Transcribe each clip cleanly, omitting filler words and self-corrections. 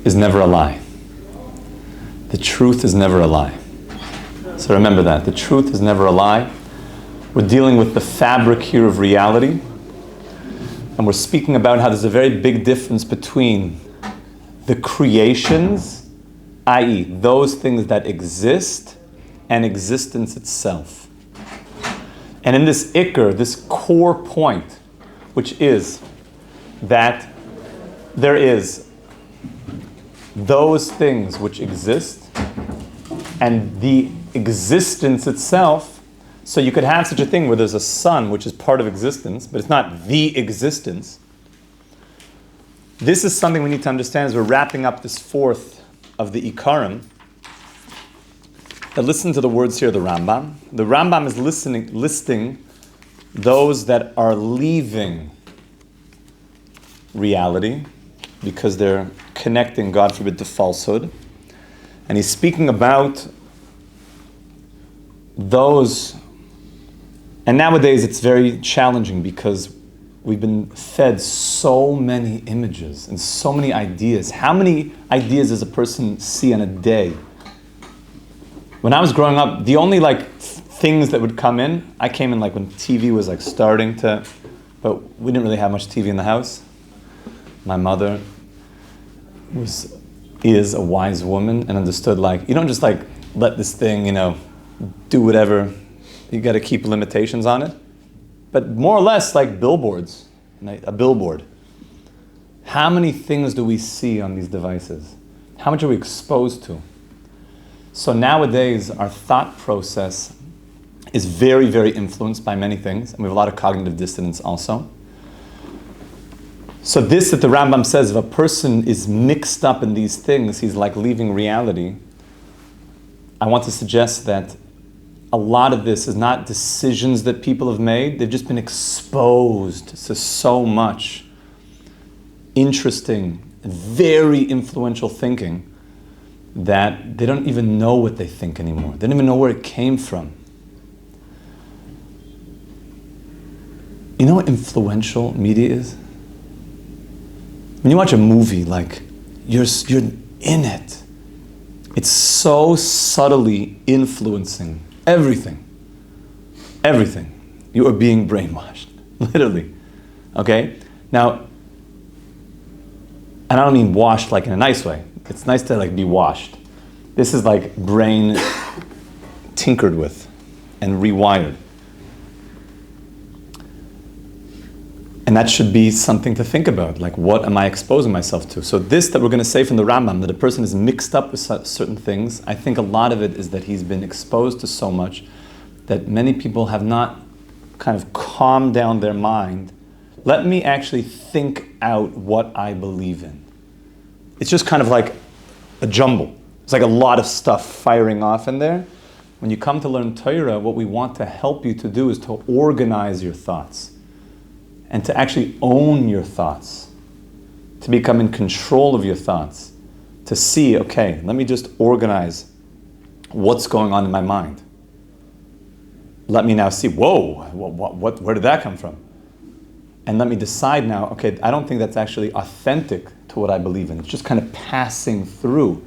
is never a lie. The truth is never a lie. So remember that. The truth is never a lie. We're dealing with the fabric here of reality. And we're speaking about how there's a very big difference between the creations, i.e., those things that exist, and existence itself. And in this ikr, this core point, which is that there is those things which exist and the existence itself. So you could have such a thing where there's a sun which is part of existence, but it's not the existence. This is something we need to understand as we're wrapping up this fourth of the Ikarim. Now listen to the words here of the Rambam. The Rambam is listing those that are leaving reality because they're connecting, God forbid, to falsehood. And he's speaking about those. And nowadays it's very challenging because we've been fed so many images and so many ideas. How many ideas does a person see in a day? When I was growing up, the only things that would come in, I came in when TV was starting to, but we didn't really have much TV in the house. My mother is a wise woman and understood you don't just let this thing, do whatever. You got to keep limitations on it. But more or less billboards, a billboard. How many things do we see on these devices? How much are we exposed to? So nowadays, our thought process is very, very influenced by many things. And we have a lot of cognitive dissonance also. So this that the Rambam says, if a person is mixed up in these things, he's leaving reality. I want to suggest that a lot of this is not decisions that people have made. They've just been exposed to so much interesting, very influential thinking that they don't even know what they think anymore. They don't even know where it came from. You know what influential media is? When you watch a movie, you're in it. It's so subtly influencing everything. Everything. You are being brainwashed, literally. Okay? Now, and I don't mean washed in a nice way. It's nice to be washed. This is brain tinkered with and rewired. And that should be something to think about. What am I exposing myself to? So this that we're going to say from the Rambam, that a person is mixed up with certain things, I think a lot of it is that he's been exposed to so much that many people have not kind of calmed down their mind. Let me actually think out what I believe in. It's just kind of a jumble. It's a lot of stuff firing off in there. When you come to learn Torah, what we want to help you to do is to organize your thoughts and to actually own your thoughts, to become in control of your thoughts, to see, okay, let me just organize what's going on in my mind. Let me now see, whoa, where did that come from? And let me decide now, okay, I don't think that's actually authentic to what I believe in. It's just kind of passing through.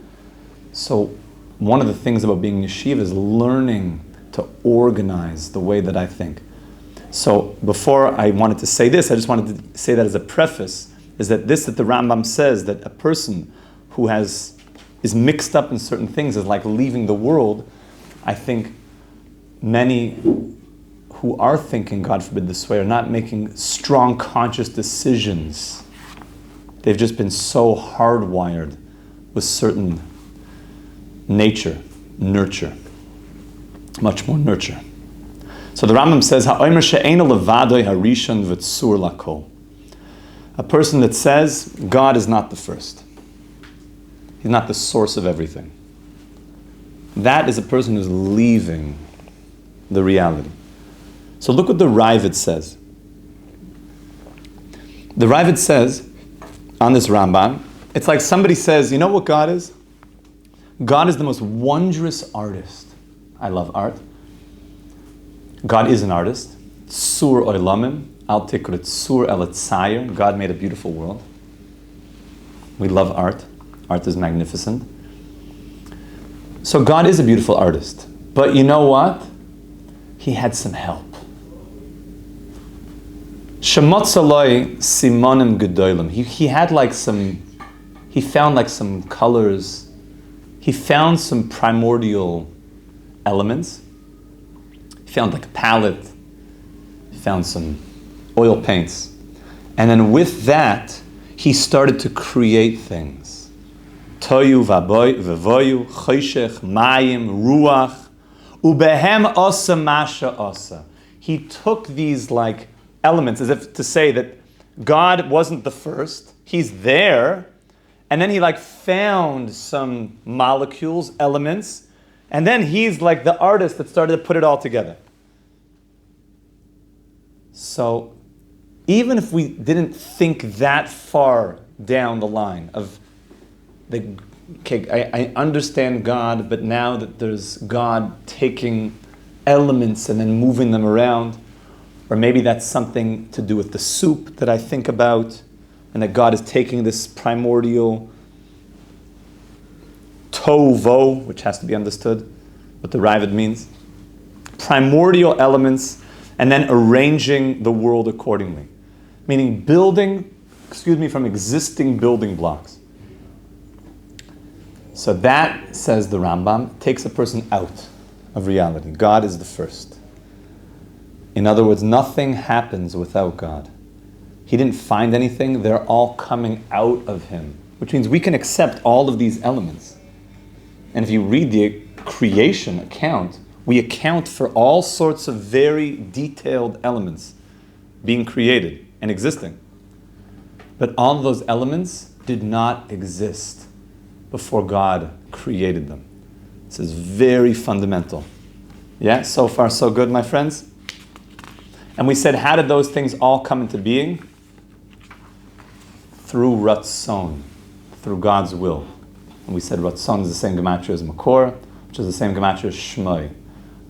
So one of the things about being yeshiva is learning to organize the way that I think. So before I wanted to say this, I just wanted to say that as a preface, is that this that the Rambam says, that a person who is mixed up in certain things is like leaving the world. I think many who are thinking, God forbid this way, are not making strong conscious decisions. They've just been so hardwired with certain nature, nurture, much more nurture. So the Rambam says, a person that says God is not the first. He's not the source of everything. That is a person who's leaving the reality. So look what the Ravid says. The Ravid says on this Rambam, it's like somebody says, you know what God is? God is the most wondrous artist. I love art. God is an artist. Sur oilamim, al tikrit sur el etzayer. God made a beautiful world. We love art. Art is magnificent. So God is a beautiful artist. But you know what? He had some help. Shemotzaloi simonim gedolim. He had he found some colors. He found some primordial elements. He found a palette. He found some oil paints. And then with that, he started to create things. Toyu vavoyu, choshech, mayim, ruach, ubehem osa masha osa. He took these elements as if to say that God wasn't the first. He's there. And then he found some molecules, elements. And then he's the artist that started to put it all together. So even if we didn't think that far down the line of I understand God, but now that there's God taking elements and then moving them around, or maybe that's something to do with the soup that I think about, and that God is taking this primordial tovo, which has to be understood, what the Ravid means, primordial elements, and then arranging the world accordingly. Meaning building, from existing building blocks. So that, says the Rambam, takes a person out of reality. God is the first. In other words, nothing happens without God. He didn't find anything, they're all coming out of him. Which means we can accept all of these elements. And if you read the creation account, we account for all sorts of very detailed elements being created and existing. But all of those elements did not exist before God created them. This is very fundamental. Yeah, so far so good, my friends. And we said, how did those things all come into being? Through Ratzon, through God's will. And we said Ratzon is the same gematria as Makor, which is the same gematria as Shmoi.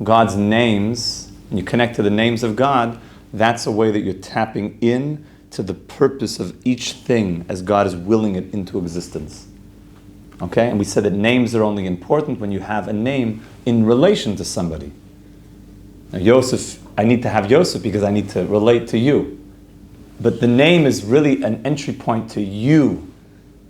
God's names, when you connect to the names of God, that's a way that you're tapping in to the purpose of each thing as God is willing it into existence. Okay? And we said that names are only important when you have a name in relation to somebody. Now, Yosef, I need to have Yosef because I need to relate to you. But the name is really an entry point to you,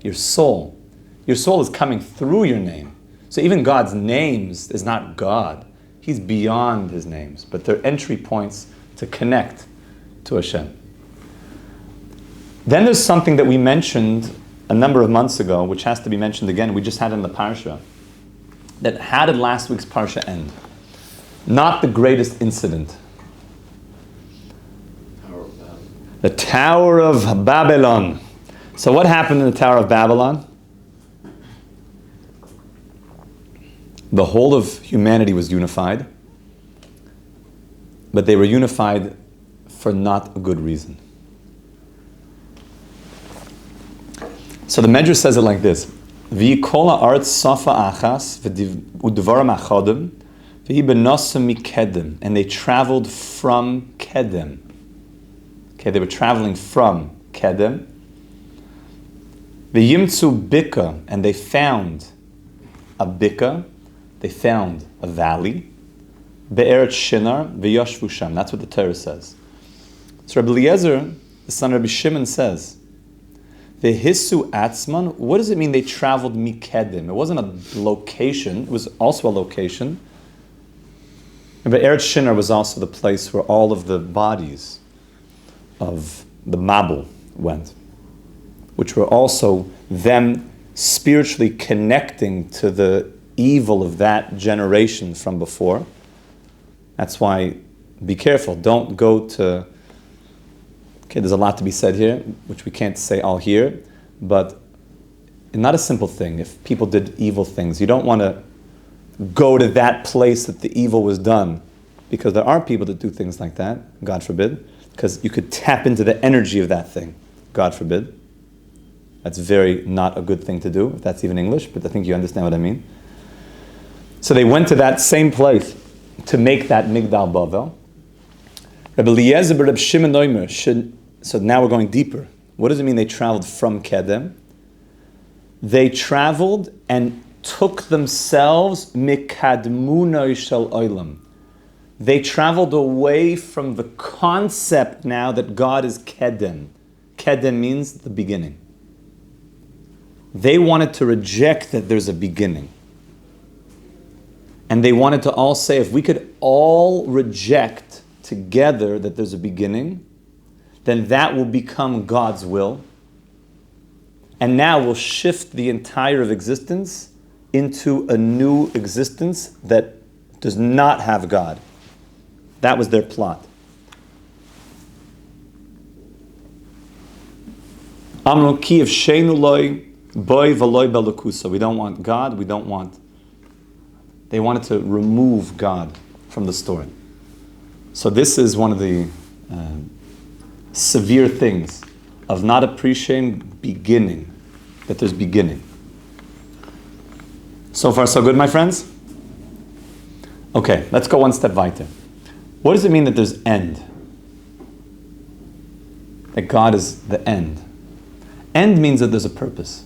your soul. Your soul is coming through your name. So even God's names is not God. He's beyond his names. But they're entry points to connect to Hashem. Then there's something that we mentioned a number of months ago, which has to be mentioned again. We just had it in the parsha. That how did last week's parsha end? Not the greatest incident. The Tower of Babylon. So what happened in the Tower of Babylon? The whole of humanity was unified, but they were unified for not a good reason. So the Medrash says it like this: V'yikol ha'aretz safa achas v'dvarim achadim v'hi b'nosam mikedem, and they traveled from Kedem. Okay, they were traveling from Kedem. V'yimtzu bika, and they found a bika. They found a valley. Be'eretz shinar v'yashvu sham. That's what the Torah says. So Rabbi Eliezer, the son of Rabbi Shimon, says, Ve'hisu atzman. What does it mean they traveled mikedem? It wasn't a location. It was also a location. But Eretz Shinar was also the place where all of the bodies of the Mabul went, which were also them spiritually connecting to the evil of that generation from before. That's why, be careful. Don't go to... Okay, there's a lot to be said here, which we can't say all here, but not a simple thing. If people did evil things, you don't want to go to that place that the evil was done, because there are people that do things like that, God forbid, because you could tap into the energy of that thing, God forbid. That's very not a good thing to do, if that's even English, but I think you understand what I mean. So they went to that same place to make that Migdal Bavel. Rabbi Eliezer Rabbi Shimon Omer so now we're going deeper. What does it mean they traveled from Kedem? They traveled and took themselves mikadmunoi shel olam. They traveled away from the concept now that God is kedem. Kedem means the beginning. They wanted to reject that there's a beginning. And they wanted to all say, if we could all reject together that there's a beginning, then that will become God's will. And now we'll shift the entire of existence into a new existence that does not have God. That was their plot. Amru Kiev Sheinu Loi Boy V'Loi Belukusa. We don't want God, we don't want. They wanted to remove God from the story. So this is one of the severe things of not appreciating beginning, that there's beginning. So far so good, my friends? Okay, let's go one step weiter. What does it mean that there's end? That God is the end. End means that there's a purpose.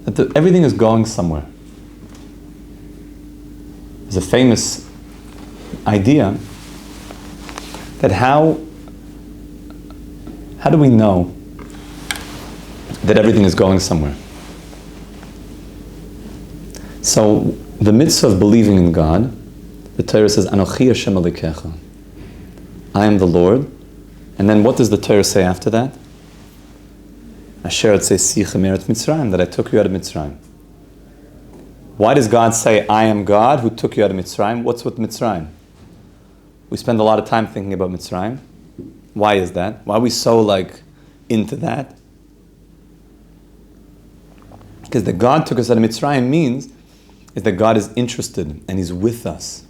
That everything is going somewhere. There's a famous idea that how do we know that everything is going somewhere? So the mitzvah of believing in God, the Torah says, Anochi Hashem Elokecha. I am the Lord. And then what does the Torah say after that? Asher Etzeicha Me'eretz Mitzrayim, that I took you out of Mitzrayim. Why does God say, I am God who took you out of Mitzrayim? What's with Mitzrayim? We spend a lot of time thinking about Mitzrayim. Why is that? Why are we so into that? Because that God took us out of Mitzrayim means is that God is interested and He's with us.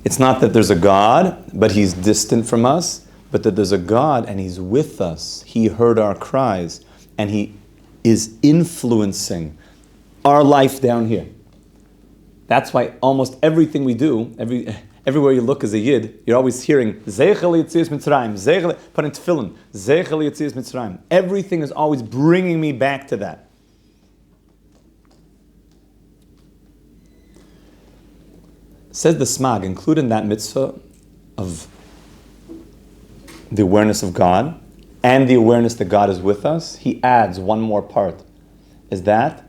It's not that there's a God, but He's distant from us, but that there's a God and He's with us. He heard our cries and He is influencing our life down here. That's why almost everything we do, everywhere you look as a Yid, you're always hearing Zeichel Yetzias Mitzrayim, put in tefillin, Zeichel Yetzias Mitzrayim. Everything is always bringing me back to that. Says the Smag, include in that mitzvah of the awareness of God and the awareness that God is with us, he adds one more part, is that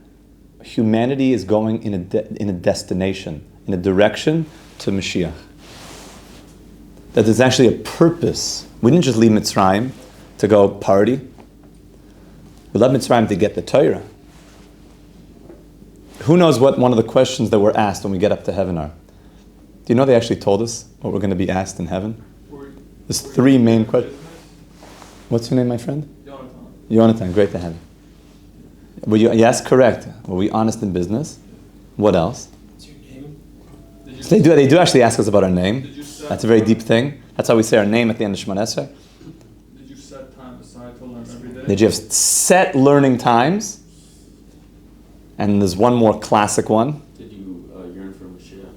humanity is going in a destination, in a direction to Mashiach. That there's actually a purpose. We didn't just leave Mitzrayim to go party. We left Mitzrayim to get the Torah. Who knows what one of the questions that were asked when we get up to heaven are? Do you know they actually told us what we're going to be asked in heaven? There's three main questions. What's your name, my friend? Yonatan, great to have you. Yes, correct. Were we honest in business? What else? What's your name? So they do actually ask us about our name. That's a very deep thing. That's how we say our name at the end of Shemona Esrei. Did you set time aside to learn every day? Did you have set learning times? And there's one more classic one. Did you yearn for Mashiach?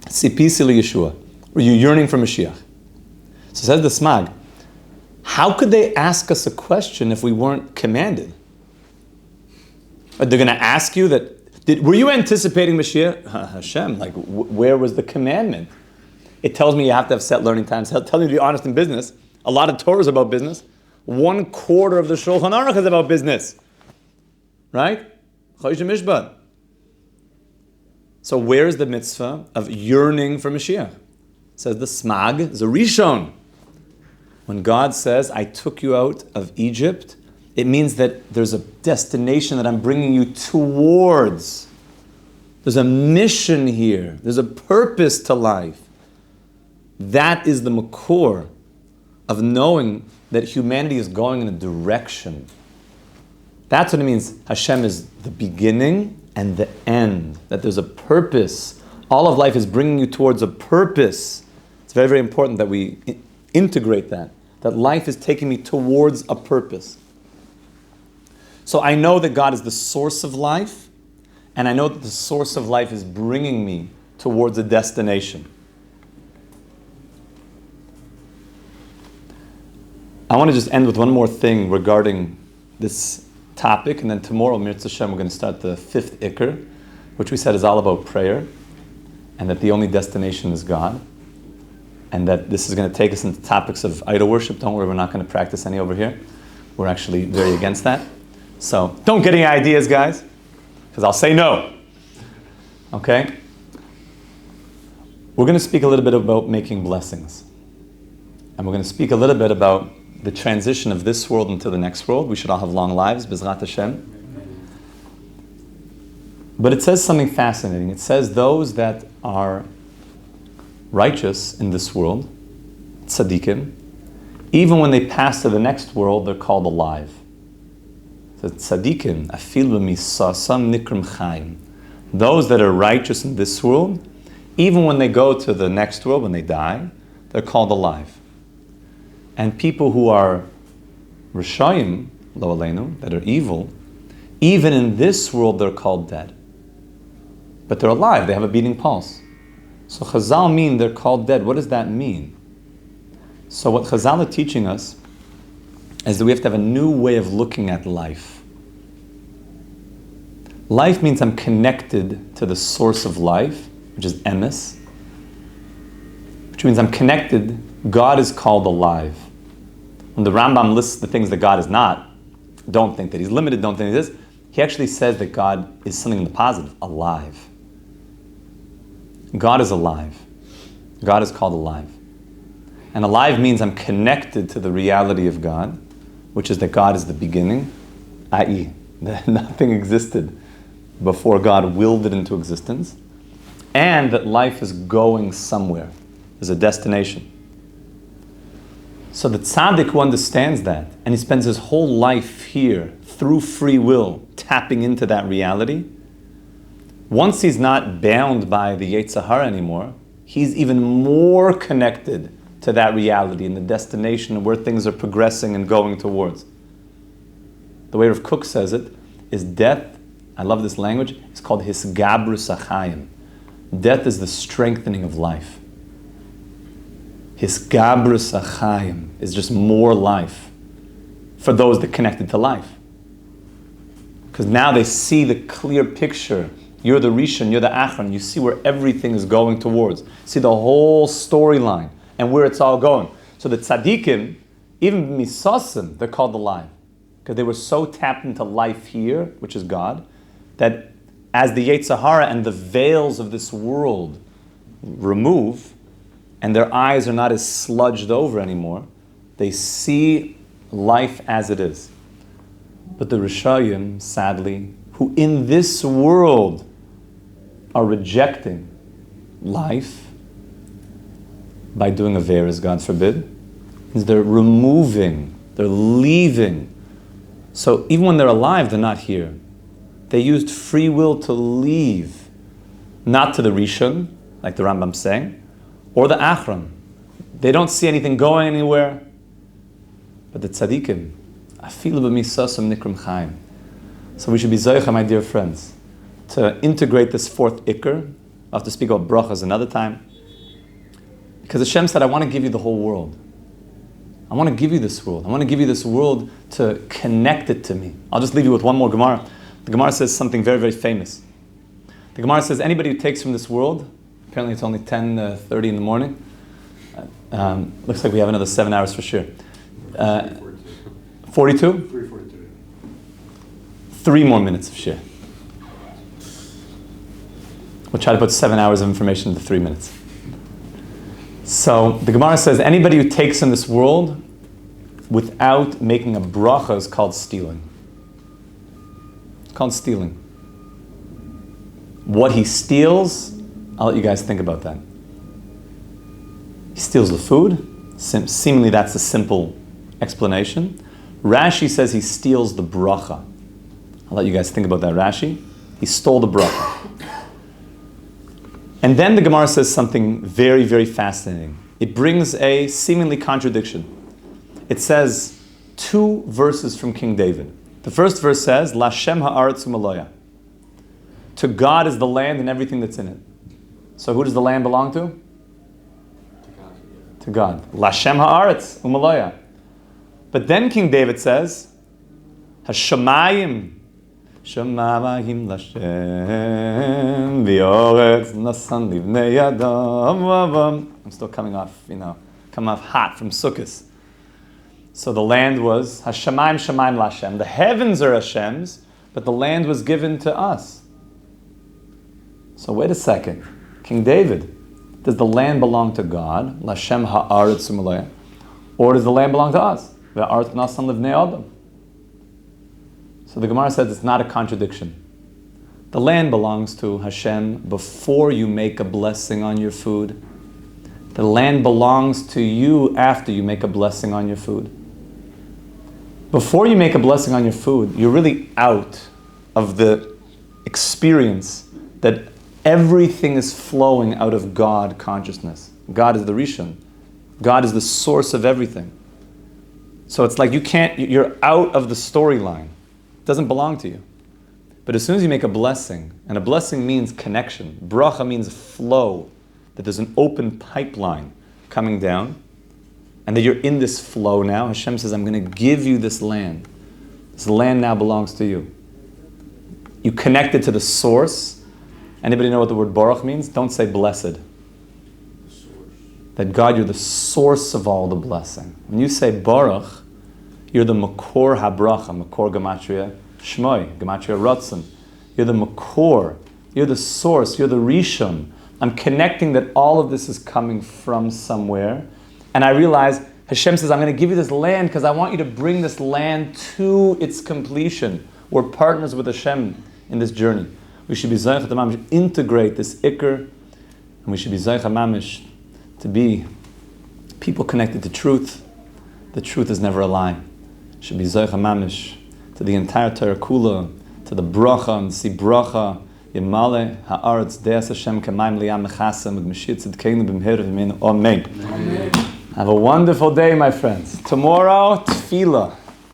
Sipisi Yeshua. Were you yearning for Mashiach? So says the Smag, how could they ask us a question if we weren't commanded? They're going to ask you that, were you anticipating Mashiach? Hashem, where was the commandment? It tells me you have to have set learning times. It tells me to be honest in business. A lot of Torah is about business. 1/4 of the Shulchan Aruch is about business. Right? Chodesh Mishpat. So where is the mitzvah of yearning for Mashiach? It says the Smag, Zarishon. When God says, I took you out of Egypt, it means that there's a destination that I'm bringing you towards. There's a mission here. There's a purpose to life. That is the makor of knowing that humanity is going in a direction. That's what it means. Hashem is the beginning and the end. That there's a purpose. All of life is bringing you towards a purpose. It's very, very important that we integrate that. That life is taking me towards a purpose. So I know that God is the source of life, and I know that the source of life is bringing me towards a destination. I want to just end with one more thing regarding this topic, and then tomorrow, Mirz Hashem, we're going to start the 5th Iker, which we said is all about prayer, and that the only destination is God, and that this is going to take us into topics of idol worship. Don't worry, we're not going to practice any over here. We're actually very against that. So don't get any ideas, guys, because I'll say no. Okay? We're going to speak a little bit about making blessings. And we're going to speak a little bit about the transition of this world into the next world. We should all have long lives, B'ezrat Hashem. But it says something fascinating. It says those that are righteous in this world, tzaddikim, even when they pass to the next world, they're called alive. So tzaddikim, afil b'misasam nikrim Chaim. Those that are righteous in this world, even when they go to the next world, when they die, they're called alive. And people who are Rishayim, lo aleinu, that are evil, even in this world they're called dead. But they're alive, they have a beating pulse. So Chazal mean they're called dead. What does that mean? So what Chazal are teaching us is that we have to have a new way of looking at life. Life means I'm connected to the source of life, which is emes, which means I'm connected. God is called alive. When the Rambam lists the things that God is not, don't think that he's limited, don't think he is. He actually says that God is something in the positive, alive. God is alive. God is called alive. And alive means I'm connected to the reality of God, which is that God is the beginning, i.e., that nothing existed before God willed it into existence, and that life is going somewhere. There's a destination. So the tzaddik who understands that, and he spends his whole life here, through free will, tapping into that reality, once he's not bound by the Yetzer Hara anymore, he's even more connected to that reality and the destination and where things are progressing and going towards. The way Rav Kook says it is death, I love this language, it's called hisgabrus achayim. Death is the strengthening of life. Hisgabrus achayim is just more life for those that connected to life. Because now they see the clear picture. You're the Rishon, you're the Achron. You see where everything is going towards. See the whole storyline and where it's all going. So the tzaddikim, even misasim, they're called alive. Because they were so tapped into life here, which is God, that as the Yetzer Hara and the veils of this world remove, and their eyes are not as sludged over anymore, they see life as it is. But the Rishayim, sadly, who in this world are rejecting life by doing averas, God forbid, is they're removing, they're leaving. So even when they're alive, they're not here. They used free will to leave, not to the Rishon, like the Rambam saying, or the Achron. They don't see anything going anywhere. But the tzaddikim, afilu b'misasam nikrim Chaim. So we should be zoicha, my dear friends, to integrate this 4th Iker. I'll have to speak about brachas another time. Because Hashem said, I want to give you the whole world. I want to give you this world. I want to give you this world to connect it to me. I'll just leave you with one more Gemara. The Gemara says something very, very famous. The Gemara says, anybody who takes from this world, apparently it's only 10:30 in the morning. Looks like we have another 7 hours for sure. 42? 3:42. 3 more minutes of share. We'll try to put 7 hours of information into 3 minutes. So the Gemara says, anybody who takes in this world without making a bracha is called stealing. It's called stealing. What he steals, I'll let you guys think about that. He steals the food. Seemingly that's a simple explanation. Rashi says he steals the bracha. I'll let you guys think about that, Rashi. He stole the bracha. And then the Gemara says something very, very fascinating. It brings a seemingly contradiction. It says 2 verses from King David. The first verse says, Lashem ha'aretz u'maloya. To God is the land and everything that's in it. So who does the land belong to? To God. Lashem ha'aretz u'maloya. But then King David says, Hashamayim, Shamayim Lashem, V'oretz Nasan Livnei Yadam. I'm still coming off hot from Sukkot. So the land was Hashamayim Shamayim Lashem. The heavens are Hashem's, but the land was given to us. So wait a second. King David, does the land belong to God? Lashem ha'aretz u'malaya. Or does the land belong to us? Ve'aretz nasan livnei adam. So the Gemara says it's not a contradiction. The land belongs to Hashem before you make a blessing on your food. The land belongs to you after you make a blessing on your food. Before you make a blessing on your food, you're really out of the experience that everything is flowing out of God consciousness. God is the Rishon. God is the source of everything. So it's like you're out of the storyline. It doesn't belong to you. But as soon as you make a blessing, and a blessing means connection, bracha means flow, that there's an open pipeline coming down, and that you're in this flow now, Hashem says, I'm going to give you this land. This land now belongs to you. You connect it to the source. Anybody know what the word baruch means? Don't say blessed. That God, you're the source of all the blessing. When you say baruch, you're the makor habracha, makor gematria shmoi, gematria rotzen. You're the makor, you're the source, you're the rishon. I'm connecting that all of this is coming from somewhere. And I realize Hashem says, I'm going to give you this land because I want you to bring this land to its completion. We're partners with Hashem in this journey. We should be Zaycha Mamish, integrate this Iker, and we should be Zaycha Mamish to be people connected to truth. The truth is never a lie. Should be Zaycha Mamish to the entire Torah Kula, to the bracha, and see bracha, Yemale ha'aretz de'as Hashem k'mayim liyam mechasem u'g'mashit tzidkeinu b'mher v'min. Amen. Have a wonderful day, my friends. Tomorrow, tefillah.